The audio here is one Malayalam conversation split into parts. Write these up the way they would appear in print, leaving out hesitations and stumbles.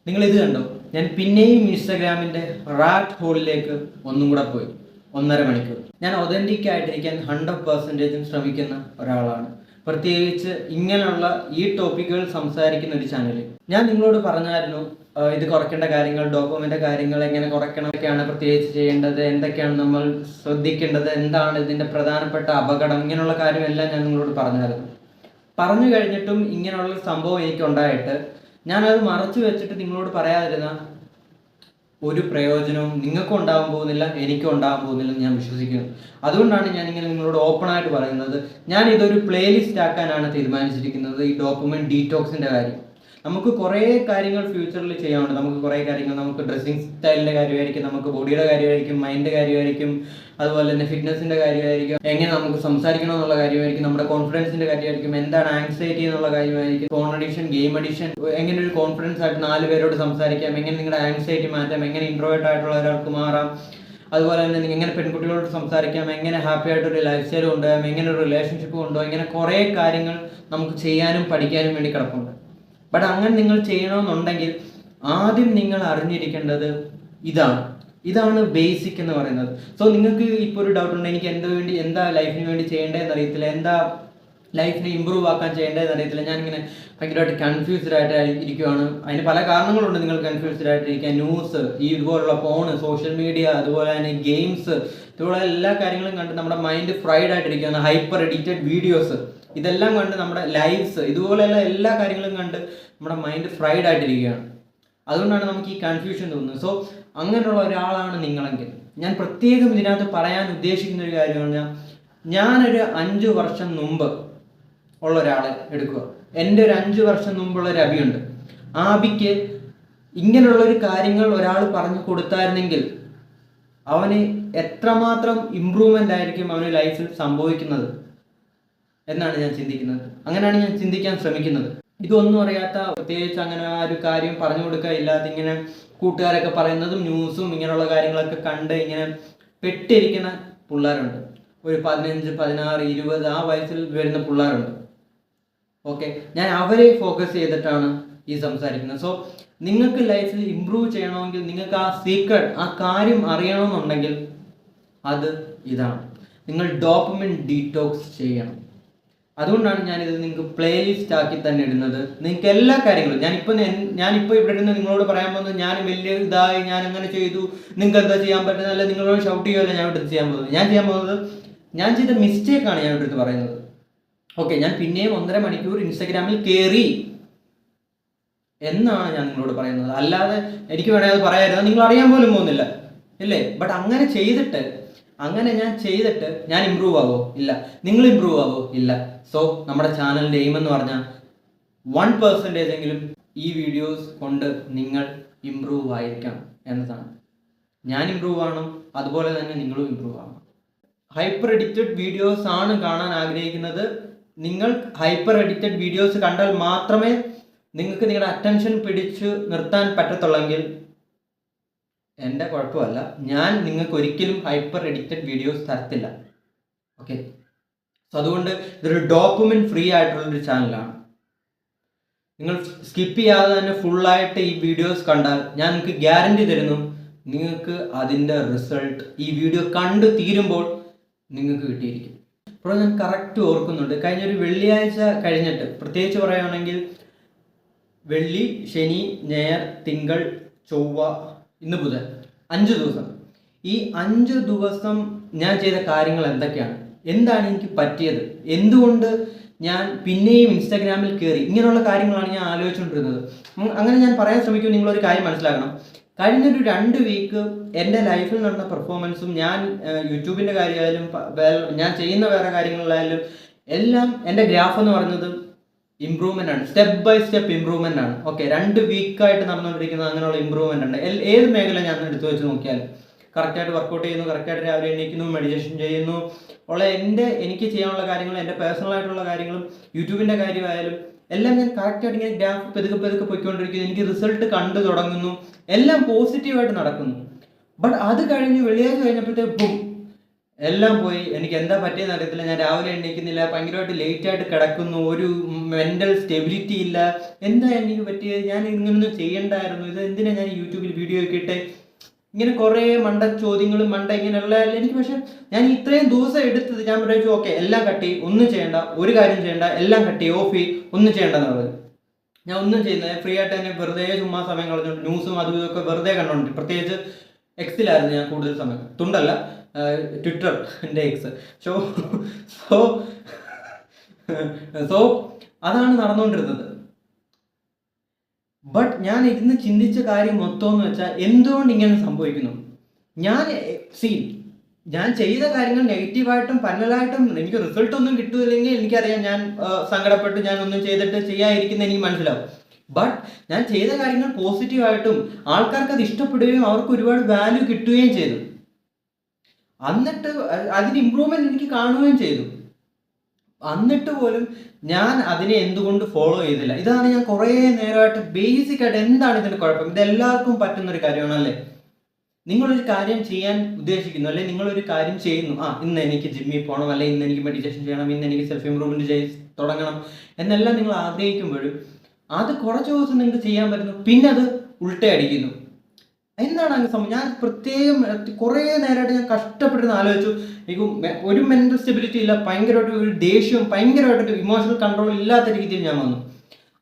നിങ്ങൾ ഇത് കണ്ടോ? ഞാൻ പിന്നെയും ഇൻസ്റ്റാഗ്രാമിൻ്റെ റാറ്റ് ഹോളിലേക്ക് ഒന്നും കൂടെ പോയി. 1.5 മണിക്കൂർ. ഞാൻ ഒതൻറ്റിക് ആയിട്ടിരിക്കാൻ 100% ശ്രമിക്കുന്ന ഒരാളാണ്. പ്രത്യേകിച്ച് ഇങ്ങനെയുള്ള ഈ ടോപ്പിക്കുകൾ സംസാരിക്കുന്ന ഒരു ചാനലിൽ. ഞാൻ നിങ്ങളോട് പറഞ്ഞായിരുന്നു ഇത് കുറയ്ക്കേണ്ട കാര്യങ്ങൾ, ഡോപ്പമിൻ്റെ കാര്യങ്ങൾ എങ്ങനെ കുറയ്ക്കണം, ഒക്കെയാണ് പ്രത്യേകിച്ച് ചെയ്യേണ്ടത്, എന്തൊക്കെയാണ് നമ്മൾ ശ്രദ്ധിക്കേണ്ടത്, എന്താണ് ഇതിൻ്റെ പ്രധാനപ്പെട്ട അപകടം, ഇങ്ങനെയുള്ള കാര്യമെല്ലാം ഞാൻ നിങ്ങളോട് പറഞ്ഞായിരുന്നു. പറഞ്ഞു കഴിഞ്ഞിട്ടും ഇങ്ങനെയുള്ള സംഭവം എനിക്കുണ്ടായിട്ട് ഞാനത് മറച്ചു വെച്ചിട്ട് നിങ്ങളോട് പറയാതിരുന്ന ഒരു പ്രയോജനവും നിങ്ങൾക്കും ഉണ്ടാകാൻ പോകുന്നില്ല, എനിക്കും ഉണ്ടാകാൻ പോകുന്നില്ല എന്ന് ഞാൻ വിശ്വസിക്കുന്നു. അതുകൊണ്ടാണ് ഞാനിങ്ങനെ നിങ്ങളോട് ഓപ്പണായിട്ട് പറയുന്നത്. ഞാൻ ഇതൊരു പ്ലേലിസ്റ്റ് ആക്കാനാണ് തീരുമാനിച്ചിരിക്കുന്നത്. ഈ ഡോപ്പമിൻ ഡീറ്റോക്സിൻ്റെ കാര്യം നമുക്ക് കുറേ കാര്യങ്ങൾ ഫ്യൂച്ചറിൽ ചെയ്യാനുണ്ട്. നമുക്ക് കുറേ കാര്യങ്ങൾ, നമുക്ക് ഡ്രസ്സിങ് സ്റ്റൈലിൻ്റെ കാര്യമായിരിക്കും, നമുക്ക് ബോഡിയുടെ കാര്യമായിരിക്കും, മൈൻഡിൻ്റെ കാര്യമായിരിക്കും, അതുപോലെ തന്നെ ഫിറ്റ്നസിൻ്റെ കാര്യമായിരിക്കും, എങ്ങനെ നമുക്ക് സംസാരിക്കണം എന്നുള്ള കാര്യമായിരിക്കും, നമ്മുടെ കോൺഫിഡൻസിൻ്റെ കാര്യമായിരിക്കും, എന്താണ് ആങ്സൈറ്റി എന്നുള്ള കാര്യമായിരിക്കും, ഫോൺ അഡിക്ഷൻ, ഗെയിം അഡിക്ഷൻ, എങ്ങനെ ഒരു കോൺഫിഡൻസ് ആയിട്ട് 4 പേരോട് സംസാരിക്കാം, എങ്ങനെ നിങ്ങളുടെ ആങ്സൈറ്റി മാറ്റാം, എങ്ങനെ ഇൻട്രോവേർട്ട് ആയിട്ടുള്ള ഒരാൾക്ക് മാറാം, അതുപോലെ തന്നെ എങ്ങനെ പെൺകുട്ടികളോട് സംസാരിക്കാം, എങ്ങനെ ഹാപ്പി ആയിട്ടൊരു ലൈഫ് സ്റ്റൈൽ കൊണ്ടുപോകാം, എങ്ങനെ ഒരു റിലേഷൻഷിപ്പ് കൊണ്ടുപോകാം, ഇങ്ങനെ കുറേ കാര്യങ്ങൾ നമുക്ക് ചെയ്യാനും പഠിക്കാനും വേണ്ടി കിടപ്പുണ്ട്. ബട്ട് അങ്ങനെ നിങ്ങൾ ചെയ്യണമെന്നുണ്ടെങ്കിൽ ആദ്യം നിങ്ങൾ അറിഞ്ഞിരിക്കേണ്ടത് ഇതാണ് ബേസിക് എന്ന് പറയുന്നത്. സോ നിങ്ങൾക്ക് ഇപ്പോൾ ഒരു ഡൗട്ട് ഉണ്ട്, എനിക്ക് എന്താ ലൈഫിന് വേണ്ടി ചെയ്യേണ്ടതെന്ന് അറിയത്തില്ല, എന്താ ലൈഫിനെ ഇമ്പ്രൂവ് ആക്കാൻ ചെയ്യേണ്ടതെന്ന് അറിയത്തില്ല, ഞാനിങ്ങനെ ഭയങ്കരമായിട്ട് കൺഫ്യൂസ്ഡ് ആയിട്ട് ഇരിക്കുവാണ്. അതിന് പല കാരണങ്ങളുണ്ട് നിങ്ങൾ കൺഫ്യൂസ്ഡ് ആയിട്ടിരിക്കുക. ന്യൂസ്, ഇതുപോലുള്ള ഫോണ്, സോഷ്യൽ മീഡിയ, അതുപോലെ തന്നെ ഗെയിംസ്, ഇതുപോലെ എല്ലാ കാര്യങ്ങളും കണ്ട് നമ്മുടെ മൈൻഡ് ഫ്രൈഡ് ആയിട്ടിരിക്കുകയാണ്. ഹൈപ്പർ എഡിറ്റഡ് വീഡിയോസ്, ഇതെല്ലാം കണ്ട് നമ്മുടെ ലൈവ്സ്, ഇതുപോലെയുള്ള എല്ലാ കാര്യങ്ങളും കണ്ട് നമ്മുടെ മൈൻഡ് ഫ്രൈഡ് ആയിട്ടിരിക്കുകയാണ്. അതുകൊണ്ടാണ് നമുക്ക് ഈ കൺഫ്യൂഷൻ തോന്നുന്നത്. സോ അങ്ങനെയുള്ള ഒരാളാണ് നിങ്ങളെങ്കിൽ ഞാൻ പ്രത്യേകം ഇതിനകത്ത് പറയാൻ ഉദ്ദേശിക്കുന്ന ഒരു കാര്യമാണ്, ഞാനൊരു 5 വർഷം മുമ്പ് ഉള്ള ഒരാളെ എടുക്കുക. എൻ്റെ ഒരു 5 വർഷം മുമ്പുള്ള ഒരു അബിയുണ്ട്. ആ അബിക്ക് ഇങ്ങനെയുള്ളൊരു കാര്യങ്ങൾ ഒരാൾ പറഞ്ഞു കൊടുത്തായിരുന്നെങ്കിൽ അവന് എത്രമാത്രം ഇമ്പ്രൂവ്മെൻ്റ് ആയിരിക്കും അവന് ലൈഫിൽ സംഭവിക്കുന്നത് എന്നാണ് ഞാൻ ചിന്തിക്കുന്നത്. അങ്ങനെയാണ് ഞാൻ ചിന്തിക്കാൻ ശ്രമിക്കുന്നത്. ഇതൊന്നും അറിയാത്ത, പ്രത്യേകിച്ച് അങ്ങനെ ആ ഒരു കാര്യം പറഞ്ഞു കൊടുക്കുക ഇല്ലാതെ ഇങ്ങനെ കൂട്ടുകാരൊക്കെ പറയുന്നതും ന്യൂസും ഇങ്ങനെയുള്ള കാര്യങ്ങളൊക്കെ കണ്ട് ഇങ്ങനെ പെട്ടിരിക്കുന്ന പിള്ളേരുണ്ട്. ഒരു 15, 16, 20 ആ വയസ്സിൽ വരുന്ന പിള്ളേരുണ്ട്. ഓക്കെ, ഞാൻ അവരെ ഫോക്കസ് ചെയ്തിട്ടാണ് ഈ സംസാരിക്കുന്നത്. സോ നിങ്ങൾക്ക് ലൈഫിൽ ഇമ്പ്രൂവ് ചെയ്യണമെങ്കിൽ, നിങ്ങൾക്ക് ആ സീക്രട്ട്, ആ കാര്യം അറിയണമെന്നുണ്ടെങ്കിൽ അത് ഇതാണ്. നിങ്ങൾ ഡോപ്പമിൻ ഡീറ്റോക്സ് ചെയ്യണം. അതുകൊണ്ടാണ് ഞാനിത് നിങ്ങൾക്ക് പ്ലേലിസ്റ്റ് ആക്കി തന്നെ ഇടുന്നത്. നിങ്ങൾക്ക് എല്ലാ കാര്യങ്ങളും ഞാനിപ്പോൾ ഇവിടെ ഇരുന്ന് നിങ്ങളോട് പറയാൻ പോകുന്നത് ഞാൻ വലിയ ഇതായി, ഞാൻ അങ്ങനെ ചെയ്തു, നിങ്ങൾക്ക് എന്താ ചെയ്യാൻ പറ്റുന്നത്, അല്ല നിങ്ങളോട് ഷൗട്ട് ചെയ്യുമല്ലോ ഞാൻ ഇവിടെ ചെയ്യാൻ പോകുന്നത്. ഞാൻ ചെയ്ത മിസ്റ്റേക്കാണ് ഞാൻ ഇവിടെ പറയുന്നത്. ഓക്കെ, ഞാൻ പിന്നെയും 1.5 മണിക്കൂർ ഇൻസ്റ്റാഗ്രാമിൽ കയറി എന്നാണ് ഞാൻ നിങ്ങളോട് പറയുന്നത്. അല്ലാതെ എനിക്ക് വേണമെങ്കിൽ അത് പറയാമായിരുന്നു, നിങ്ങൾ അറിയാൻ പോലും പോകുന്നില്ല ഇല്ലേ? ബട്ട് അങ്ങനെ ഞാൻ ചെയ്തിട്ട് ഞാൻ ഇമ്പ്രൂവ് ആവോ? ഇല്ല. നിങ്ങൾ ഇമ്പ്രൂവ് ആവോ? ഇല്ല. സോ നമ്മുടെ ചാനലിൻ്റെ എയിം എന്ന് പറഞ്ഞാൽ 1% എങ്കിലും ഈ വീഡിയോസ് കൊണ്ട് നിങ്ങൾ ഇമ്പ്രൂവ് ആയിരിക്കണം എന്നതാണ്. ഞാൻ ഇമ്പ്രൂവ് ആവണം, അതുപോലെ തന്നെ നിങ്ങളും ഇമ്പ്രൂവ് ആവണം. ഹൈപ്പർ എഡിറ്റഡ് വീഡിയോസ് ആണ് കാണാൻ ആഗ്രഹിക്കുന്നത്. നിങ്ങൾ ഹൈപ്പർ എഡിറ്റഡ് വീഡിയോസ് കണ്ടാൽ മാത്രമേ നിങ്ങൾക്ക് നിങ്ങളുടെ അറ്റൻഷൻ പിടിച്ച് നിർത്താൻ പറ്റത്തുള്ളെങ്കിൽ എൻ്റെ കുഴപ്പമല്ല, ഞാൻ നിങ്ങൾക്ക് ഒരിക്കലും ഹൈപ്പർ എഡിറ്റഡ് വീഡിയോസ് തരത്തില്ല. ഓക്കെ, സോ അതുകൊണ്ട് ഇതൊരു ഡോപ്പമിൻ ഫ്രീ ആയിട്ടുള്ളൊരു ചാനലാണ്. നിങ്ങൾ സ്കിപ്പ് ചെയ്യാതെ തന്നെ ഫുള്ളായിട്ട് ഈ വീഡിയോസ് കണ്ടാൽ ഞാൻ നിങ്ങൾക്ക് ഗ്യാരണ്ടി തരുന്നു, നിങ്ങൾക്ക് അതിൻ്റെ റിസൾട്ട് ഈ വീഡിയോ കണ്ടു തീരുമ്പോൾ നിങ്ങൾക്ക് കിട്ടിയിരിക്കും. അപ്പോൾ ഞാൻ കറക്റ്റ് ഓർക്കുന്നുണ്ട്, കഴിഞ്ഞൊരു വെള്ളിയാഴ്ച കഴിഞ്ഞിട്ട്, പ്രത്യേകിച്ച് പറയുകയാണെങ്കിൽ വെള്ളി, ശനി, ഞായർ, തിങ്കൾ, ചൊവ്വ, ഇന്ന് ബുധൻ, 5 ദിവസം. ഈ 5 ദിവസം ഞാൻ ചെയ്ത കാര്യങ്ങൾ എന്തൊക്കെയാണ്, എന്താണ് എനിക്ക് പറ്റിയത്, എന്തുകൊണ്ട് ഞാൻ പിന്നെയും ഇൻസ്റ്റാഗ്രാമിൽ കയറി, ഇങ്ങനെയുള്ള കാര്യങ്ങളാണ് ഞാൻ ആലോചിച്ചുകൊണ്ടിരുന്നത്. അങ്ങനെ ഞാൻ പറയാൻ ശ്രമിക്കും. നിങ്ങളൊരു കാര്യം മനസ്സിലാക്കണം, കഴിഞ്ഞൊരു 2 വീക്ക് എൻ്റെ ലൈഫിൽ നടന്ന പെർഫോമൻസും, ഞാൻ യൂട്യൂബിൻ്റെ കാര്യമായാലും ഞാൻ ചെയ്യുന്ന വേറെ കാര്യങ്ങളിലായാലും എല്ലാം എൻ്റെ ഗ്രാഫ് എന്ന് പറയുന്നത് ഇമ്പ്രൂവ്മെൻ്റ് ആണ്. സ്റ്റെപ്പ് ബൈ സ്റ്റെപ്പ് ഇമ്പ്രൂവ്മെൻ്റ് ആണ്. ഓക്കെ, 2 വീക്കായിട്ട് നടന്നുകൊണ്ടിരിക്കുന്ന അങ്ങനെയുള്ള ഇമ്പ്രൂവ്മെൻ്റ് ഉണ്ട്. ഏത് മേഖല ഞാൻ എടുത്തു വെച്ച് നോക്കിയാലും കറക്റ്റായിട്ട് വർക്കൗട്ട് ചെയ്യുന്നു, കറക്റ്റായിട്ട് രാവിലെ എണീക്കുന്നു, മെഡിറ്റേഷൻ ചെയ്യുന്നു, എനിക്ക് ചെയ്യാനുള്ള കാര്യങ്ങൾ, എൻ്റെ പേഴ്സണലായിട്ടുള്ള കാര്യങ്ങളും യൂട്യൂബിൻ്റെ കാര്യമായാലും എല്ലാം ഞാൻ കറക്റ്റായിട്ട് ഇങ്ങനെ ഗ്രാഫ് പെതുക്കെ പോയിക്കൊണ്ടിരിക്കുന്നു. എനിക്ക് റിസൾട്ട് കണ്ടു തുടങ്ങുന്നു, എല്ലാം പോസിറ്റീവായിട്ട് നടക്കുന്നു. ബട്ട് അത് കഴിഞ്ഞ് വെള്ളിയാഴ്ച കഴിഞ്ഞപ്പോഴത്തേക്കും എല്ലാം പോയി. എനിക്ക് എന്താ പറ്റിയെന്ന് അറിയത്തില്ല. ഞാൻ രാവിലെ എണീക്കുന്നില്ല, ഭയങ്കരമായിട്ട് ലേറ്റായിട്ട് കിടക്കുന്നു, ഒരു മെൻ്റൽ സ്റ്റെബിലിറ്റി ഇല്ല. എന്താ എനിക്ക് പറ്റിയത്? ഞാൻ ഇങ്ങനൊന്നും ചെയ്യണ്ടായിരുന്നു. ഇത് എന്തിനാ ഞാൻ യൂട്യൂബിൽ വീഡിയോ ഒക്കെ ഇട്ട് ഇങ്ങനെ കുറേ മണ്ട ചോദ്യങ്ങളും ഇങ്ങനെയുള്ള എനിക്ക്. പക്ഷെ ഞാൻ ഇത്രയും ദിവസം എടുത്തത് ഞാൻ വിചാരിച്ചു ഓക്കെ എല്ലാം കട്ട് ചെയ്യും, ഒന്നും ചെയ്യണ്ട, ഒരു കാര്യം ചെയ്യണ്ട, എല്ലാം കട്ട് ചെയ്യും, ഓഫ് ചെയ്യും, ഒന്നും ചെയ്യണ്ടെന്നുള്ളത്. ഞാൻ ഒന്നും ചെയ്യുന്നത് ഫ്രീ ആയിട്ട് തന്നെ വെറുതെ ചുമ്മാ സമയം കളഞ്ഞുകൊണ്ട് ന്യൂസും അതും ഇതൊക്കെ വെറുതെ കണ്ടോണ്ട്. പ്രത്യേകിച്ച് എക്സിലായിരുന്നു ഞാൻ കൂടുതൽ സമയം, തുണ്ടല്ല ട്വിറ്റർ, എൻ്റെ എക്സ്. സോ സോ സോ അതാണ് നടന്നുകൊണ്ടിരുന്നത്. ബട്ട് ഞാൻ ഇരുന്ന് ചിന്തിച്ച കാര്യം മൊത്തം എന്ന് വെച്ചാൽ എന്തുകൊണ്ട് ഇങ്ങനെ സംഭവിക്കുന്നു. ഞാൻ ചെയ്ത കാര്യങ്ങൾ നെഗറ്റീവായിട്ടും പന്നലായിട്ടും എനിക്ക് റിസൾട്ട് ഒന്നും കിട്ടുന്നില്ലെങ്കിൽ എനിക്കറിയാം, ഞാൻ സങ്കടപ്പെട്ട് ഞാൻ ഒന്നും ചെയ്തിട്ട് ചെയ്യാതിരിക്കുന്ന എനിക്ക് മനസ്സിലാവും. ബട്ട് ഞാൻ ചെയ്ത കാര്യങ്ങൾ പോസിറ്റീവായിട്ടും ആൾക്കാർക്ക് അത് ഇഷ്ടപ്പെടുകയും അവർക്ക് ഒരുപാട് വാല്യൂ കിട്ടുകയും ചെയ്തു. എന്നിട്ട് അതിന് ഇമ്പ്രൂവ്മെന്റ് എനിക്ക് കാണുകയും ചെയ്തു. എന്നിട്ട് പോലും ഞാൻ അതിനെ എന്തുകൊണ്ട് ഫോളോ ചെയ്തില്ല? ഇതാണ് ഞാൻ കുറേ നേരമായിട്ട് ബേസിക് ആയിട്ട് എന്താണ് ഇതിന്റെ കുഴപ്പം? ഇത് എല്ലാവർക്കും പറ്റുന്ന ഒരു കാര്യമാണല്ലേ? നിങ്ങളൊരു കാര്യം ചെയ്യാൻ ഉദ്ദേശിക്കുന്നു, അല്ലെ നിങ്ങളൊരു കാര്യം ചെയ്യുന്നു, ഇന്ന് എനിക്ക് ജിമ്മിൽ പോകണം, അല്ലെ ഇന്ന് എനിക്ക് മെഡിറ്റേഷൻ ചെയ്യണം, ഇന്ന് എനിക്ക് സെൽഫ് ഇമ്പ്രൂവ്മെന്റ് തുടങ്ങണം എന്നെല്ലാം നിങ്ങൾ ആഗ്രഹിക്കുമ്പോഴും അത് കുറച്ച് ദിവസം നിങ്ങൾക്ക് ചെയ്യാൻ പറ്റുന്നു, പിന്നെ അത് ഉൾട്ടയടിക്കുന്നു. എന്താണ് അങ്ങനെ സംഭവം? ഞാൻ പ്രത്യേകം കുറേ നേരമായിട്ട് ഞാൻ കഷ്ടപ്പെട്ടിരുന്ന് ആലോചിച്ചു. എനിക്ക് ഒരു മെന്റൽ സ്റ്റെബിലിറ്റി ഇല്ല, ഭയങ്കരമായിട്ട് ഒരു ദേഷ്യവും ഭയങ്കരമായിട്ടൊരു ഇമോഷണൽ കൺട്രോൾ ഇല്ലാത്ത രീതിയിൽ ഞാൻ വന്നു.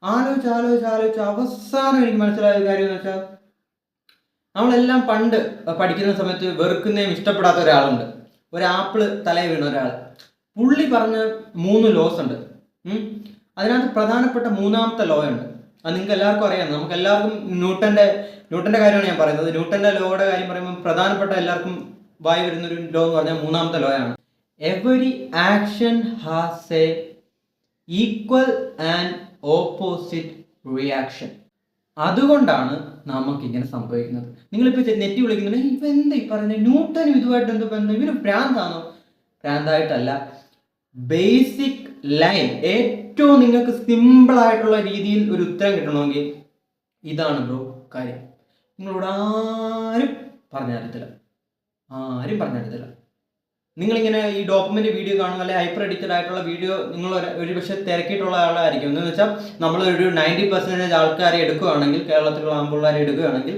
ആലോചിച്ച് അവസാനം എനിക്ക് മനസ്സിലായ കാര്യം എന്ന് വെച്ചാൽ, നമ്മളെല്ലാം പണ്ട് പഠിക്കുന്ന സമയത്ത് വെറുക്കുന്നതും ഇഷ്ടപ്പെടാത്ത ഒരാളുണ്ട്, ഒരു ആപ്പിള് തലയിൽ വീണ ഒരാൾ. പുള്ളി പറഞ്ഞ 3 ലോസ് ഉണ്ട്. അതിനകത്ത് പ്രധാനപ്പെട്ട 3ാമത്തെ ലോ ഉണ്ട്. അത് നിങ്ങൾക്ക് എല്ലാവർക്കും അറിയാം. നമുക്ക് എല്ലാവർക്കും ന്യൂട്ടന്റെ കാര്യമാണ് ഞാൻ പറയുന്നത്. ന്യൂട്ടന്റെ ലോയുടെ കാര്യം പറയുമ്പോൾ പ്രധാനപ്പെട്ട എല്ലാവർക്കും വായി വരുന്നൊരു ലോ എന്ന് പറഞ്ഞാൽ 3ാമത്തെ ലോ ആണ്. Every action has a equal and opposite reaction. അതുകൊണ്ടാണ് നമുക്കിങ്ങനെ സംഭവിക്കുന്നത്. നിങ്ങളിപ്പോൾ നെറ്റ് വിളിക്കുന്നുണ്ട്, ഇപ്പം എന്താ ഈ പറയുന്നത്, ന്യൂട്ടനും ഇതുമായിട്ട് എന്ത് ബന്ധം, ഇവര് ഭ്രാന്താണോ? ഭ്രാന്തായിട്ടല്ല. ബേസിക് ലൈൻ, ഏറ്റവും നിങ്ങൾക്ക് സിമ്പിൾ ആയിട്ടുള്ള രീതിയിൽ ഒരു ഉത്തരം കിട്ടണമെങ്കിൽ ഇതാണ് ബ്രോ കാര്യം. നിങ്ങളോട് ആരും പറഞ്ഞറിയത്തില്ല. നിങ്ങളിങ്ങനെ ഈ ഡോക്യുമെന്റ് വീഡിയോ കാണും, അല്ലെങ്കിൽ ഹൈപ്പർ എഡിറ്റഡ് ആയിട്ടുള്ള വീഡിയോ നിങ്ങൾ ഒരു പക്ഷെ തിരക്കിയിട്ടുള്ള ആളായിരിക്കും. എന്ന് വെച്ചാൽ നമ്മളൊരു 90% ആൾക്കാരെ എടുക്കുകയാണെങ്കിൽ, കേരളത്തിലുള്ള ആമ്പിള്ളേരെ എടുക്കുകയാണെങ്കിൽ,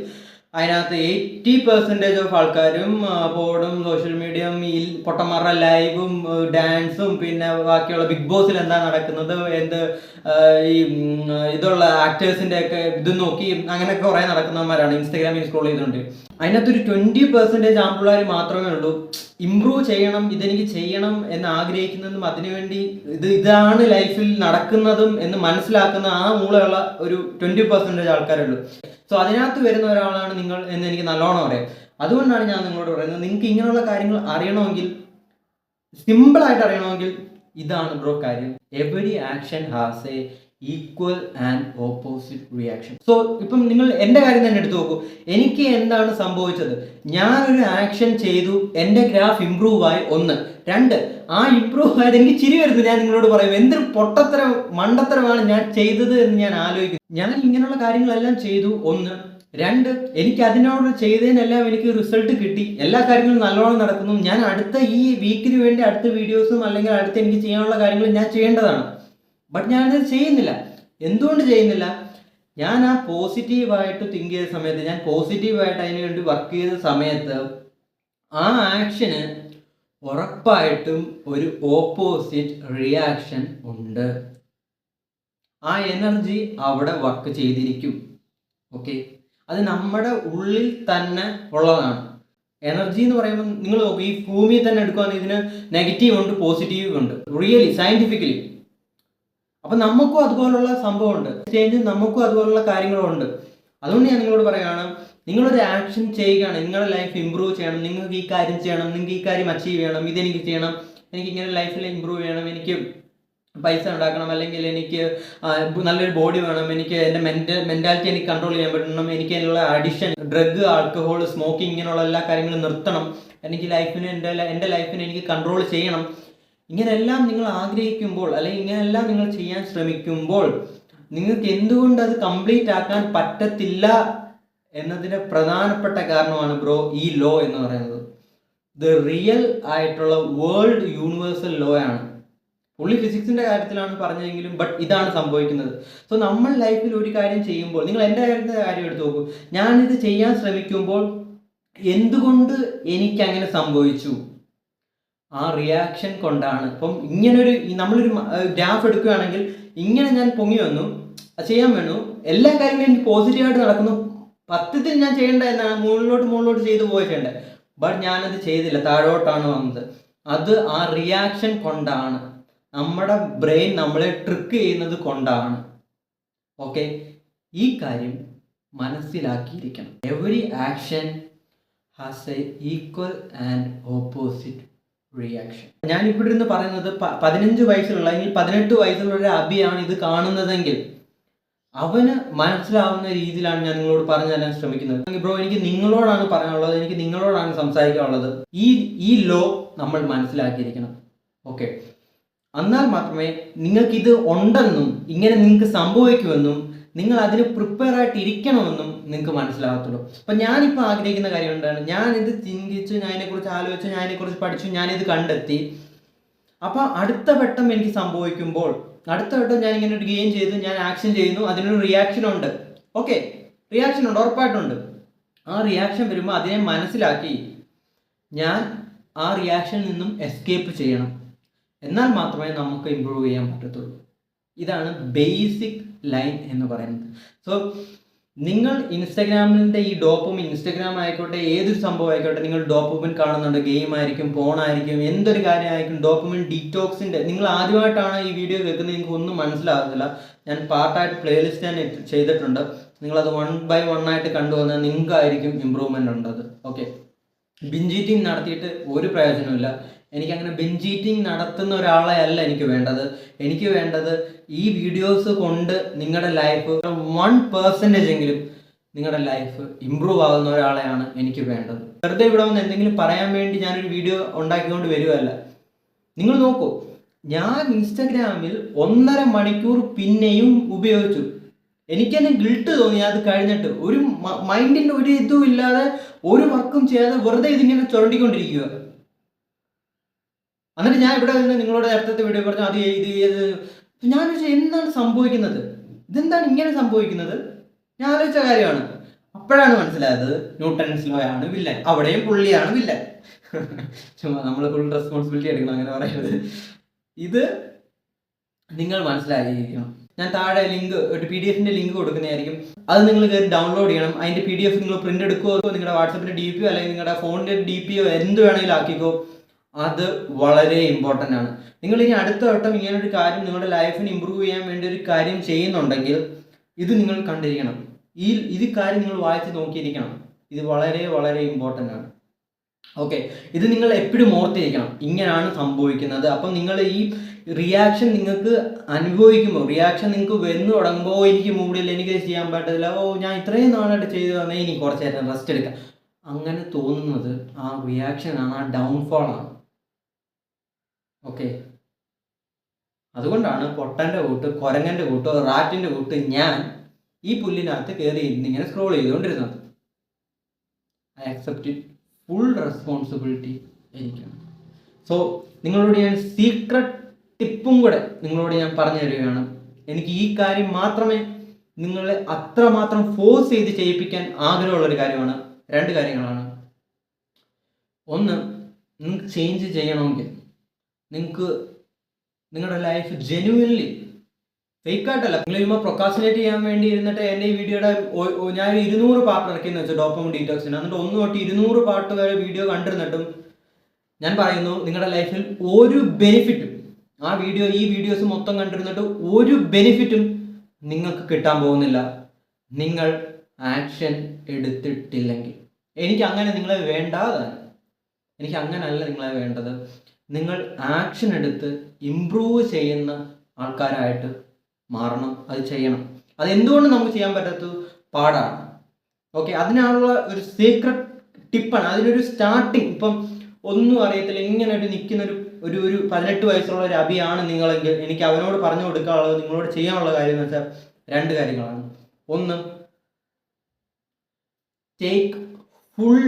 അതിനകത്ത് 80% ഓഫ് ആൾക്കാരും പോടും സോഷ്യൽ മീഡിയയും ഈ പൊട്ടന്മാരുടെ ലൈവും ഡാൻസും പിന്നെ ബാക്കിയുള്ള ബിഗ് ബോസിൽ എന്താ നടക്കുന്നത്, ഈ ഇതുള്ള ആക്ടേഴ്സിന്റെ ഒക്കെ ഇത് നോക്കി അങ്ങനെയൊക്കെ കുറേ നടക്കുന്നവന്മാരാണ് ഇൻസ്റ്റാഗ്രാമിൽ സ്ക്രോൾ ചെയ്തുകൊണ്ട്. അതിനകത്തൊരു 20% ആമ്പിള്ളേർ മാത്രമേ ഉള്ളൂ ഇമ്പ്രൂവ് ചെയ്യണം, ഇതെനിക്ക് ചെയ്യണം എന്ന് ആഗ്രഹിക്കുന്നതും അതിനുവേണ്ടി ഇതാണ് ലൈഫിൽ നടക്കുന്നതും എന്ന് മനസ്സിലാക്കുന്ന ആ മൂളയുള്ള ഒരു 20% ആൾക്കാരുള്ളൂ. സോ അതിനകത്ത് വരുന്ന ഒരാളാണ് നിങ്ങൾ എന്ന് എനിക്ക് നല്ലോണം അറിയാം. അതുകൊണ്ടാണ് ഞാൻ നിങ്ങളോട് പറയുന്നത്, നിങ്ങൾക്ക് ഇങ്ങനെയുള്ള കാര്യങ്ങൾ അറിയണമെങ്കിൽ, സിമ്പിളായിട്ട് അറിയണമെങ്കിൽ ഇതാണ് ബ്രോ കാര്യം. Every action has a equal and opposite reaction. So ഇപ്പം നിങ്ങൾ എൻ്റെ കാര്യം തന്നെ എടുത്തു നോക്കൂ. എനിക്ക് എന്താണ് സംഭവിച്ചത്? ഞാനൊരു ആക്ഷൻ ചെയ്തു, എൻ്റെ ഗ്രാഫ് ഇമ്പ്രൂവ് ആയി. 1. 2, ആ ഇമ്പ്രൂവ് ആയത് എനിക്ക് ചിരി വരുന്നു. ഞാൻ നിങ്ങളോട് പറയും എന്തൊരു മണ്ടത്തരമാണ് ഞാൻ ചെയ്തത് എന്ന് ഞാൻ ആലോചിക്കുന്നു. ഞാൻ ഇങ്ങനെയുള്ള കാര്യങ്ങളെല്ലാം ചെയ്തു. 1. 2, എനിക്ക് അതിനോട് ചെയ്തതിനെല്ലാം എനിക്ക് റിസൾട്ട് കിട്ടി, എല്ലാ കാര്യങ്ങളും നല്ലോണം നടക്കുന്നു. ഞാൻ അടുത്ത ഈ വീക്കിന് വേണ്ടി അടുത്ത വീഡിയോസും അല്ലെങ്കിൽ അടുത്ത എനിക്ക് ചെയ്യാനുള്ള കാര്യങ്ങൾ ഞാൻ ചെയ്യേണ്ടതാണ്. ബട്ട് ഞാനത് ചെയ്യുന്നില്ല. എന്തുകൊണ്ട് ചെയ്യുന്നില്ല? ഞാൻ ആ പോസിറ്റീവായിട്ട് തിങ്ക് ചെയ്ത സമയത്ത്, ഞാൻ പോസിറ്റീവായിട്ട് അതിന് വേണ്ടി വർക്ക് ചെയ്ത സമയത്ത് ആ ആക്ഷന് ഉറപ്പായിട്ടും ഒരു ഓപ്പോസിറ്റ് റിയാക്ഷൻ ഉണ്ട്. ആ എനർജി അവിടെ വർക്ക് ചെയ്തിരിക്കും. ഓക്കെ, അത് നമ്മുടെ ഉള്ളിൽ തന്നെ ഉള്ളതാണ്. എനർജി എന്ന് പറയുമ്പോൾ നിങ്ങൾ ഈ ഭൂമിയിൽ തന്നെ എടുക്കുകയാണെങ്കിൽ ഇതിന് നെഗറ്റീവ് ഉണ്ട്, പോസിറ്റീവ് ഉണ്ട്, റിയലി സയന്റിഫിക്കലി. അപ്പൊ നമുക്കും അതുപോലുള്ള സംഭവമുണ്ട്, ചേഞ്ച് നമുക്കും അതുപോലുള്ള കാര്യങ്ങളുണ്ട്. അതുകൊണ്ട് ഞാൻ നിങ്ങളോട് പറയുകയാണ്, നിങ്ങളൊരു ആക്ഷൻ ചെയ്യുകയാണ്, നിങ്ങളുടെ ലൈഫ് ഇമ്പ്രൂവ് ചെയ്യണം, നിങ്ങൾക്ക് ഈ കാര്യം ചെയ്യണം, നിങ്ങൾക്ക് ഈ കാര്യം അച്ചീവ് ചെയ്യണം, ഇതെനിക്ക് ചെയ്യണം, എനിക്ക് ഇങ്ങനെ ലൈഫിൽ ഇമ്പ്രൂവ് ചെയ്യണം, എനിക്ക് പൈസ ഉണ്ടാക്കണം, അല്ലെങ്കിൽ എനിക്ക് നല്ലൊരു ബോഡി വേണം, എനിക്ക് എൻ്റെ മെൻറ്റാലിറ്റി എനിക്ക് കൺട്രോൾ ചെയ്യാൻ പറ്റണം, എനിക്ക് അതിനുള്ള അഡിക്ഷൻ, ഡ്രഗ്, ആൽക്കഹോൾ, സ്മോക്കിംഗ് ഇങ്ങനെയുള്ള എല്ലാ കാര്യങ്ങളും നിർത്തണം, എനിക്ക് ലൈഫിന് എൻ്റെ ലൈഫിനെ എനിക്ക് കൺട്രോൾ ചെയ്യണം. ഇങ്ങനെല്ലാം നിങ്ങൾ ആഗ്രഹിക്കുമ്പോൾ, അല്ലെങ്കിൽ ഇങ്ങനെല്ലാം നിങ്ങൾ ചെയ്യാൻ ശ്രമിക്കുമ്പോൾ നിങ്ങൾക്ക് എന്തുകൊണ്ട് അത് കംപ്ലീറ്റ് ആക്കാൻ പറ്റത്തില്ല എന്നതിന് പ്രധാനപ്പെട്ട കാരണമാണ് ബ്രോ ഈ ലോ എന്ന് പറയുന്നത്. ഇത് റിയൽ ആയിട്ടുള്ള വേൾഡ് യൂണിവേഴ്സൽ ലോ ആണ്. പുള്ളി ഫിസിക്സിന്റെ കാര്യത്തിലാണ് പറഞ്ഞതെങ്കിലും ബട്ട് ഇതാണ് സംഭവിക്കുന്നത്. സോ നമ്മൾ ലൈഫിൽ ഒരു കാര്യം ചെയ്യുമ്പോൾ, നിങ്ങൾ എൻ്റെ കാര്യം എടുത്ത് നോക്കൂ, ഞാനിത് ചെയ്യാൻ ശ്രമിക്കുമ്പോൾ എന്തുകൊണ്ട് എനിക്ക് അങ്ങനെ സംഭവിച്ചു, ആ റിയാക്ഷൻ കൊണ്ടാണ്. ഇപ്പം ഇങ്ങനൊരു നമ്മളൊരു ഗ്രാഫ് എടുക്കുകയാണെങ്കിൽ ഇങ്ങനെ ഞാൻ പൊങ്ങി വന്നു, ചെയ്യാൻ വേണു, എല്ലാ കാര്യങ്ങളും എനിക്ക് പോസിറ്റീവായിട്ട് നടക്കുന്നു, പത്യത്തിൽ ഞാൻ ചെയ്യേണ്ട എന്നാണ് മുകളിലോട്ട് ചെയ്തു പോയിട്ടുണ്ട്. ബട്ട് ഞാനത് ചെയ്തില്ല, താഴോട്ടാണ് വന്നത്. അത് ആ റിയാക്ഷൻ കൊണ്ടാണ്, നമ്മുടെ ബ്രെയിൻ നമ്മളെ ട്രിക്ക് ചെയ്യുന്നത് കൊണ്ടാണ്. ഓക്കെ, ഈ കാര്യം മനസ്സിലാക്കിയിരിക്കണം. Every action has a equal and opposite reaction. ഞാൻ ഇവിടെ ഇരുന്ന് പറയുന്നത് 15 വയസ്സുള്ള അല്ലെങ്കിൽ 18 വയസ്സുള്ള ഒരു അബിയാണ് ഇത് കാണുന്നതെങ്കിൽ അവന് മനസ്സിലാവുന്ന രീതിയിലാണ് ഞാൻ നിങ്ങളോട് പറഞ്ഞു തരാൻ ശ്രമിക്കുന്നത്. ബ്രോ, എനിക്ക് നിങ്ങളോടാണ് പറയാനുള്ളത്, എനിക്ക് നിങ്ങളോടാണ് സംസാരിക്കാനുള്ളത്. ഈ ലോ നമ്മൾ മനസ്സിലാക്കിയിരിക്കണം. ഓക്കെ, എന്നാൽ മാത്രമേ നിങ്ങൾക്കിത് ഉണ്ടെന്നും ഇങ്ങനെ നിങ്ങൾക്ക് സംഭവിക്കുമെന്നും നിങ്ങൾ അതിന് പ്രിപ്പയർ ആയിട്ട് ഇരിക്കണമെന്നും നിങ്ങൾക്ക് മനസ്സിലാകത്തുള്ളൂ. അപ്പം ഞാനിപ്പോൾ ആഗ്രഹിക്കുന്ന കാര്യം എന്താണ്, ഞാനിത് ചിന്തിച്ചു, ഞാൻ ഇതിനെക്കുറിച്ച് ആലോചിച്ചു, ഞാൻ ഇതിനെക്കുറിച്ച് പഠിച്ചു, ഞാനിത് കണ്ടെത്തി. അപ്പം അടുത്ത വട്ടം എനിക്ക് സംഭവിക്കുമ്പോൾ, അടുത്ത വട്ടം ഞാൻ ഇങ്ങനെ ഒരു ഗെയിം ചെയ്തു, ഞാൻ ആക്ഷൻ ചെയ്യുന്നു, അതിനൊരു റിയാക്ഷൻ ഉണ്ട്. ഓക്കെ, റിയാക്ഷൻ ഉണ്ട്, ഉറപ്പായിട്ടുണ്ട്. ആ റിയാക്ഷൻ വരുമ്പോൾ അതിനെ മനസ്സിലാക്കി ഞാൻ ആ റിയാക്ഷനിൽ നിന്നും എസ്കേപ്പ് ചെയ്യണം. എന്നാൽ മാത്രമേ നമുക്ക് ഇമ്പ്രൂവ് ചെയ്യാൻ പറ്റത്തുള്ളൂ. ഇതാണ് ബേസിക് ലൈൻ എന്ന് പറയുന്നത്. സോ നിങ്ങൾ ഇൻസ്റ്റഗ്രാമിൻ്റെ ഈ ഡോപ്പമിൻ, ഇൻസ്റ്റഗ്രാം ആയിക്കോട്ടെ, ഏതൊരു സംഭവം ആയിക്കോട്ടെ, നിങ്ങൾ ഡോപ്പമിൻ കാണുന്നുണ്ട്, ഗെയിം ആയിരിക്കും, ഫോണായിരിക്കും, എന്തൊരു കാര്യമായിരിക്കും, ഡോപ്പമിൻ ഡീറ്റോക്സിൻ്റെ, നിങ്ങൾ ആദ്യമായിട്ടാണ് ഈ വീഡിയോ കേൾക്കുന്നത്, നിങ്ങൾക്ക് ഒന്നും മനസ്സിലാകുന്നില്ല. ഞാൻ പാർട്ടായിട്ട് പ്ലേലിസ്റ്റ് ഞാൻ ചെയ്തിട്ടുണ്ട്, നിങ്ങളത് 1 by 1 ആയിട്ട് കണ്ടുവന്നാൽ നിങ്ങൾക്കായിരിക്കും ഇമ്പ്രൂവ്മെൻ്റ് ഉണ്ടത്. ഓക്കെ, ബിഞ്ച് ഈറ്റിംഗ് നടത്തിയിട്ട് ഒരു പ്രയോജനമില്ല. എനിക്കങ്ങനെ ബിഞ്ച് ഈറ്റിംഗ് നടത്തുന്ന ഒരാളെ അല്ല എനിക്ക് വേണ്ടത്. എനിക്ക് വേണ്ടത് ഈ വീഡിയോസ് കൊണ്ട് നിങ്ങളുടെ ലൈഫ് 1% എങ്കിലും നിങ്ങളുടെ ലൈഫ് ഇമ്പ്രൂവ് ആകുന്ന ഒരാളെയാണ് എനിക്ക് വേണ്ടത്. വെറുതെ ഇവിടെ വന്ന് എന്തെങ്കിലും പറയാൻ വേണ്ടി ഞാനൊരു വീഡിയോ ഉണ്ടാക്കിക്കൊണ്ട് വരുമല്ല. നിങ്ങൾ നോക്കൂ, ഞാൻ ഇൻസ്റ്റഗ്രാമിൽ 1.5 മണിക്കൂർ പിന്നെയും ഉപയോഗിച്ചു. എനിക്കെന്നെ ഗിൽട്ട് തോന്നി അത് കഴിഞ്ഞിട്ട്. ഒരു മൈൻഡിൻ്റെ ഒരു ഇതും ഇല്ലാതെ, ഒരു വർക്കും ചെയ്യാതെ വെറുതെ ഇതിങ്ങനെ ചുരണ്ടിക്കൊണ്ടിരിക്കുക. എന്നിട്ട് ഞാൻ ഇവിടെ നിന്ന് നിങ്ങളോട് നേരത്തെ വീഡിയോ പറഞ്ഞു അത് ചെയ്ത് ഞാൻ എന്താണ് സംഭവിക്കുന്നത്, ഇതെന്താണ് ഇങ്ങനെ സംഭവിക്കുന്നത്, ഞാൻ ആലോചിച്ച കാര്യമാണ്. അപ്പോഴാണ് മനസ്സിലായത് ന്യൂട്ടൺസ് ലോ ആണ് വില്ലൻ, അവിടെയും പുള്ളിയാണ് വില്ലൻ. ചുമ്മാ നമ്മൾ ഫുൾ റെസ്പോൺസിബിലിറ്റി എടുക്കണം, അങ്ങനെ പറയുന്നത്. ഇത് നിങ്ങൾ മനസ്സിലാക്കിയിരിക്കണം. ഞാൻ താഴെ ലിങ്ക്, ഒരു PDF-ന്റെ ലിങ്ക് കൊടുക്കുന്നതായിരിക്കും. അത് നിങ്ങൾ കയറി ഡൗൺലോഡ് ചെയ്യണം. അതിൻ്റെ PDF നിങ്ങൾ പ്രിന്റ് എടുക്കുമോ, നിങ്ങളുടെ വാട്സപ്പിൻ്റെ DP അല്ലെങ്കിൽ നിങ്ങളുടെ ഫോണിൻ്റെ DP എന്ത് വേണമെങ്കിലും ആക്കിക്കോ. അത് വളരെ ഇമ്പോർട്ടൻ്റ് ആണ്. നിങ്ങൾ ഇനി അടുത്ത വട്ടം ഇങ്ങനൊരു കാര്യം നിങ്ങളുടെ ലൈഫിന് ഇമ്പ്രൂവ് ചെയ്യാൻ വേണ്ടി ഒരു കാര്യം ചെയ്യുന്നുണ്ടെങ്കിൽ ഇത് നിങ്ങൾ കണ്ടിരിക്കണം. ഇത് കാര്യം നിങ്ങൾ വായിച്ച് നോക്കിയിരിക്കണം. ഇത് വളരെ വളരെ ഇമ്പോർട്ടൻ്റ് ആണ്. ഓക്കെ, ഇത് നിങ്ങൾ എപ്പോഴും ഓർത്തിരിക്കണം, ഇങ്ങനെയാണ് സംഭവിക്കുന്നത്. അപ്പം നിങ്ങൾ ഈ റിയാക്ഷൻ നിങ്ങൾക്ക് അനുഭവിക്കുമ്പോൾ, റിയാക്ഷൻ നിങ്ങൾക്ക് വന്നു തുടങ്ങുമ്പോൾ, എനിക്ക് മൂടില്ല, എനിക്ക് ചെയ്യാൻ പറ്റത്തില്ല, ഞാൻ ഇത്രയും നാളായിട്ട് ചെയ്തു തന്നെ, ഇനി കുറച്ച് നേരം റെസ്റ്റ് എടുക്കാം, അങ്ങനെ തോന്നുന്നത് ആ റിയാക്ഷനാണ്, ആ ഡൗൺഫോളാണ്. ഓക്കെ, അതുകൊണ്ടാണ് പൊട്ടൻ്റെ കൂട്ട്, കുരങ്ങൻ്റെ കൂട്ട്, റാറ്റിൻ്റെ കൂട്ട് ഞാൻ ഈ പുല്ലിനകത്ത് കയറി ഇന്നിങ്ങനെ സ്ക്രോൾ ചെയ്തുകൊണ്ടിരുന്നത്. ഐ അക്സെപ്റ്റ് ഫുൾ റെസ്പോൺസിബിലിറ്റി എനിക്കാണ്. സോ നിങ്ങളോട് ഞാൻ സീക്രട്ട് ടിപ്പും കൂടെ നിങ്ങളോട് ഞാൻ പറഞ്ഞു തരികയാണ്. എനിക്ക് ഈ കാര്യം മാത്രമേ നിങ്ങളെ അത്രമാത്രം ഫോഴ്സ് ചെയ്ത് ചെയ്യിപ്പിക്കാൻ ആഗ്രഹമുള്ളൊരു കാര്യമാണ്. 2 കാര്യങ്ങളാണ്. ഒന്ന്, നിങ്ങൾക്ക് ചേഞ്ച് ചെയ്യണമെങ്കിൽ, നിങ്ങൾക്ക് നിങ്ങളുടെ ലൈഫ് ജെന്യുവൻലി, ഫേക്കായിട്ടല്ല, നിങ്ങൾ ചുമ്മാ പ്രൊക്കാസിനേറ്റ് ചെയ്യാൻ വേണ്ടി ഇരുന്നിട്ട് എൻ്റെ ഈ വീഡിയോയുടെ ഞാൻ 200 പാർട്ട് ഇറക്കിയെന്ന് വെച്ചാൽ ഡോപ്പമിൻ ഡീറ്റോക്സിന്, എന്നിട്ട് 1 തൊട്ട് 200 പാർട്ട് വരെ വീഡിയോ കണ്ടിരുന്നിട്ടും ഞാൻ പറയുന്നു നിങ്ങളുടെ ലൈഫിൽ ഒരു ബെനിഫിറ്റും, ആ ഈ വീഡിയോസ് മൊത്തം കണ്ടിരുന്നിട്ട് ഒരു ബെനിഫിറ്റും നിങ്ങൾക്ക് കിട്ടാൻ പോകുന്നില്ല നിങ്ങൾ ആക്ഷൻ എടുത്തിട്ടില്ലെങ്കിൽ. എനിക്ക് അങ്ങനെ നിങ്ങളെ വേണ്ടാതാണ്, എനിക്ക് അങ്ങനെയല്ല നിങ്ങളെ വേണ്ടത്. നിങ്ങൾ ആക്ഷൻ എടുത്ത് ഇമ്പ്രൂവ് ചെയ്യുന്ന ആൾക്കാരായിട്ട് മാറണം, അത് ചെയ്യണം. അതെന്തുകൊണ്ട് നമുക്ക് ചെയ്യാൻ പറ്റാത്തത്? പാടാണ്. ഓക്കെ, അതിനുള്ള ഒരു സീക്രട്ട് ടിപ്പാണ്, അതിനൊരു സ്റ്റാർട്ടിങ്. ഇപ്പം ഒന്നും അറിയത്തില്ല, ഇങ്ങനെ നിൽക്കുന്നൊരു 18 വയസ്സുള്ള ഒരു അബിയാണ് നിങ്ങളെങ്കിൽ എനിക്ക് അവനോട് പറഞ്ഞു കൊടുക്കാനുള്ളത്, നിങ്ങളോട് ചെയ്യാനുള്ള കാര്യം എന്ന് വെച്ചാൽ 2 കാര്യങ്ങളാണ്. ഒന്ന്, take full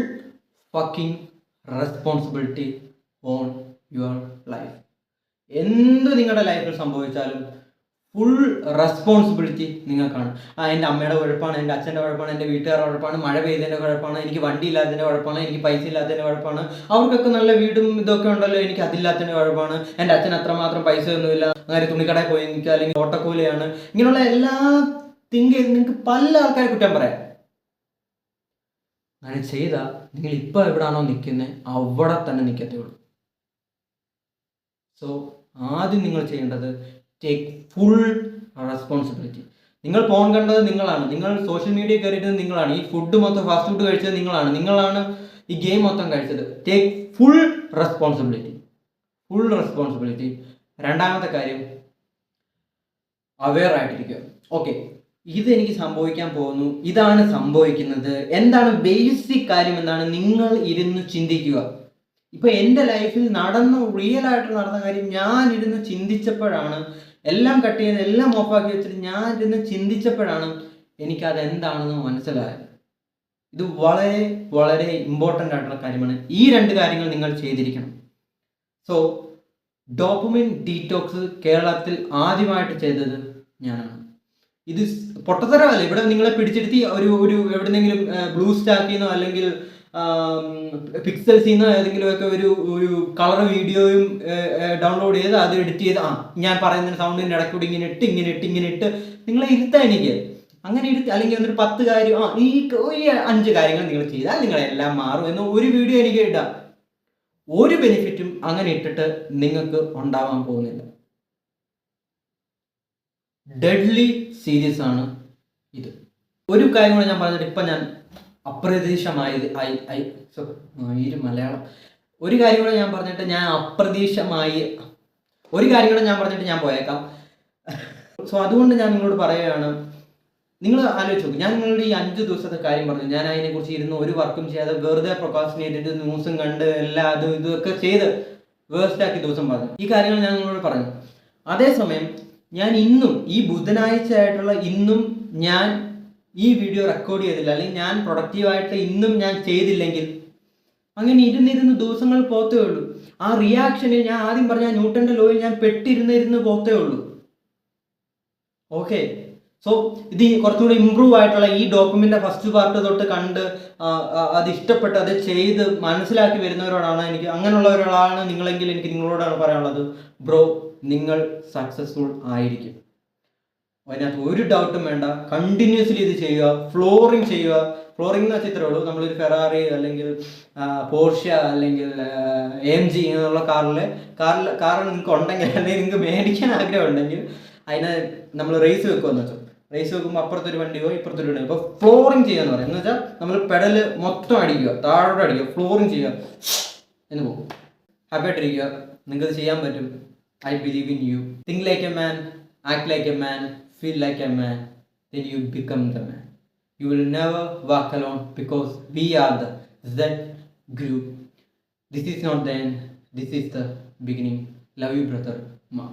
fucking responsibility on your life. എന്ത് നിങ്ങളുടെ ലൈഫിൽ സംഭവിച്ചാലും ഫുൾ റെസ്പോൺസിബിലിറ്റി നിങ്ങൾക്കാണ്. എൻ്റെ അമ്മയുടെ കുഴപ്പമാണ്, എൻ്റെ അച്ഛൻ്റെ കുഴപ്പമാണ്, എൻ്റെ വീട്ടുകാരുടെ കുഴപ്പമാണ്, മഴ പെയ്തതിൻ്റെ കുഴപ്പമാണ്, എനിക്ക് വണ്ടി ഇല്ലാത്തതിൻ്റെ കുഴപ്പമാണ്, എനിക്ക് പൈസ ഇല്ലാത്തതിൻ്റെ കുഴപ്പമാണ്, അവർക്കൊക്കെ നല്ല വീടും ഇതൊക്കെ ഉണ്ടല്ലോ, എനിക്ക് അതില്ലാത്തതിൻ്റെ കുഴപ്പമാണ്, എൻ്റെ അച്ഛൻ അത്രമാത്രം പൈസ ഒന്നുമില്ല, അങ്ങനെ തുണിക്കടയിൽ പോയി നിൽക്കുക, അല്ലെങ്കിൽ ഓട്ടക്കൂലിയാണ്. ഇങ്ങനെയുള്ള എല്ലാ തിങ്ക് ചെയ്ത് നിങ്ങൾക്ക് പല ആൾക്കാരെ കുറ്റം പറയാം. അങ്ങനെ ചെയ്താൽ നിങ്ങൾ ഇപ്പോൾ എവിടെയാണോ നിൽക്കുന്നത് അവിടെ തന്നെ നിൽക്കത്തേ ഉള്ളൂ. സോ ആദ്യം നിങ്ങൾ ചെയ്യേണ്ടത് ടേക്ക് ഫുൾ റെസ്പോൺസിബിലിറ്റി. നിങ്ങൾ ഫോൺ കണ്ടത് നിങ്ങളാണ്, നിങ്ങൾ സോഷ്യൽ മീഡിയ കയറിയിട്ടത് നിങ്ങളാണ്, ഈ ഫുഡ് മൊത്തം ഫാസ്റ്റ് ഫുഡ് കഴിച്ചത് നിങ്ങളാണ് ഈ ഗെയിം മൊത്തം കഴിച്ചത്. Take full responsibility. രണ്ടാമത്തെ കാര്യം, അവെയർ ആയിട്ടിരിക്കുക. ഓക്കെ, ഇതെനിക്ക് സംഭവിക്കാൻ പോകുന്നു, ഇതാണ് സംഭവിക്കുന്നത്, എന്താണ് ബേസിക് കാര്യം, എന്താണ് നിങ്ങൾ ഇരുന്ന് ചിന്തിക്കുക. ഇപ്പൊ എൻ്റെ ലൈഫിൽ റിയൽ ആയിട്ട് നടന്ന കാര്യം ഞാൻ ഇരുന്ന് ചിന്തിച്ചപ്പോഴാണ്, എല്ലാം കട്ട് ചെയ്ത് എല്ലാം ഓഫാക്കി വെച്ചിട്ട് ഞാൻ ഇരുന്ന് ചിന്തിച്ചപ്പോഴാണ് എനിക്കത് എന്താണെന്ന് മനസ്സിലായത്. ഇത് വളരെ വളരെ ഇമ്പോർട്ടൻ്റ് ആയിട്ടുള്ള കാര്യമാണ്. ഈ രണ്ട് കാര്യങ്ങൾ നിങ്ങൾ ചെയ്തിരിക്കണം. സോ ഡോപ്പമിൻ ഡീറ്റോക്സ് കേരളത്തിൽ ആദ്യമായിട്ട് ചെയ്തത് ഞാനാണ്. ഇത് പൊട്ടത്തരമല്ല. ഇവിടെ നിങ്ങളെ പിടിച്ചെടുത്തി ഒരു എവിടെന്നെങ്കിലും ബ്ലൂ സ്റ്റാക്കിന്നോ അല്ലെങ്കിൽ പിക്സൽസിന്നോ ഏതെങ്കിലുമൊക്കെ ഒരു കളർ വീഡിയോയും ഡൗൺലോഡ് ചെയ്ത് അത് എഡിറ്റ് ചെയ്ത് ഞാൻ പറയുന്ന സൗണ്ടിൻ്റെ ഇടയ്ക്കൂടി ഇങ്ങനെ ഇട്ട് നിങ്ങളെ ഇരുത്താൻ എനിക്ക് അങ്ങനെ അല്ലെങ്കിൽ ഒരു 10 കാര്യം ഈ 5 കാര്യങ്ങൾ നിങ്ങൾ ചെയ്താൽ നിങ്ങളെല്ലാം മാറും എന്ന് ഒരു വീഡിയോ എനിക്ക് ഇടാം. ഒരു ബെനിഫിറ്റും അങ്ങനെ ഇട്ടിട്ട് നിങ്ങൾക്ക് ഉണ്ടാവാൻ പോകുന്നില്ല. ഡെഡ്ലി സീരിയസ് ആണ് ഇത്. ഒരു കാര്യം കൂടെ ഞാൻ പറഞ്ഞിട്ട് ഇപ്പം ഞാൻ അപ്രതീക്ഷമായത് മലയാളം ഒരു കാര്യം കൂടെ ഞാൻ പറഞ്ഞിട്ട് ഞാൻ പോയേക്കാം. സോ അതുകൊണ്ട് ഞാൻ നിങ്ങളോട് പറയുകയാണ്, നിങ്ങൾ ആലോചിച്ച് നോക്കും, ഞാൻ നിങ്ങളുടെ ഈ 5 ദിവസത്തെ കാര്യം പറഞ്ഞു. ഞാൻ അതിനെക്കുറിച്ച് ഇരുന്ന് ഒരു വർക്കും ചെയ്യാതെ വെറുതെ പ്രൊക്കാസ്റ്റിനേറ്റ് ചെയ്ത് ന്യൂസും കണ്ട് എല്ലാ ഇതൊക്കെ ചെയ്ത് വേസ്റ്റാക്കി ദിവസം പറഞ്ഞു. ഈ കാര്യങ്ങൾ ഞാൻ നിങ്ങളോട് പറഞ്ഞു. അതേസമയം ഞാൻ ഇന്നും ഈ ബുധനാഴ്ച ആയിട്ടുള്ള ഇന്നും ഞാൻ ഈ വീഡിയോ റെക്കോർഡ് ചെയ്തില്ല, അല്ലെങ്കിൽ ഞാൻ പ്രൊഡക്റ്റീവായിട്ട് ഇന്നും ഞാൻ ചെയ്തില്ലെങ്കിൽ അങ്ങനെ ഇരുന്നിരുന്ന് ദിവസങ്ങൾ പോത്തേ ഉള്ളൂ. ആ റിയാക്ഷനിൽ ഞാൻ ആദ്യം പറഞ്ഞ ന്യൂട്ടന്റെ ലോയിൽ ഞാൻ പെട്ടിരുന്നിരുന്ന് പോത്തേ ഉള്ളൂ. ഓക്കെ, സോ ഇത് കുറച്ചുകൂടി ഇമ്പ്രൂവ് ആയിട്ടുള്ള ഈ ഡോക്യുമെന്റ് ഫസ്റ്റ് പാർട്ട് തൊട്ട് കണ്ട് അത് ഇഷ്ടപ്പെട്ട് അത് ചെയ്ത് മനസ്സിലാക്കി വരുന്നവരോടാണ് എനിക്ക്, അങ്ങനെയുള്ള ഒരാളാണ് നിങ്ങളെങ്കിൽ എനിക്ക് നിങ്ങളോടാണ് പറയാനുള്ളത്, ബ്രോ നിങ്ങൾ സക്സസ്ഫുൾ ആയിരിക്കും. അതിനകത്ത് ഒരു ഡൗട്ടും വേണ്ട. കണ്ടിന്യൂസ്ലി ഇത് ചെയ്യുക, ഫ്ലോറിങ് ചെയ്യുക. ഫ്ലോറിംഗ് എന്ന് വെച്ചാൽ ഇത്രേ ഉള്ളൂ. നമ്മളൊരു ഫെറാറി അല്ലെങ്കിൽ പോർഷ്യ അല്ലെങ്കിൽ AMG എന്നുള്ള കാർ നിങ്ങൾക്ക് ഉണ്ടെങ്കിൽ, അല്ലെങ്കിൽ നിങ്ങൾക്ക് മേടിക്കാൻ ആഗ്രഹം ഉണ്ടെങ്കിൽ അതിനെ നമ്മൾ റേസ് വെക്കുമെന്ന് വെച്ചാൽ റേസ് വെക്കുമ്പോൾ അപ്പുറത്തൊരു വണ്ടിയോ ഇപ്പുറത്തൊരു വണ്ടിയോ. അപ്പോൾ ഫ്ലോറിങ് ചെയ്യുക എന്ന് പറയും. എന്ന് വെച്ചാൽ നമ്മൾ പെഡല് മൊത്തം അടിക്കുക, താഴോട്ട് അടിക്കുക, ഫ്ലോറിങ് ചെയ്യുക എന്ന് പോകും. ഹാപ്പി ആയിട്ടിരിക്കുക, നിങ്ങൾക്ക് ചെയ്യാൻ പറ്റും. I believe in you. Think like a man, act like a man, feel like a man, then you become the man. You will never walk alone because we are the Z group. This is not the end, this is the beginning. Love you, brother. Ma.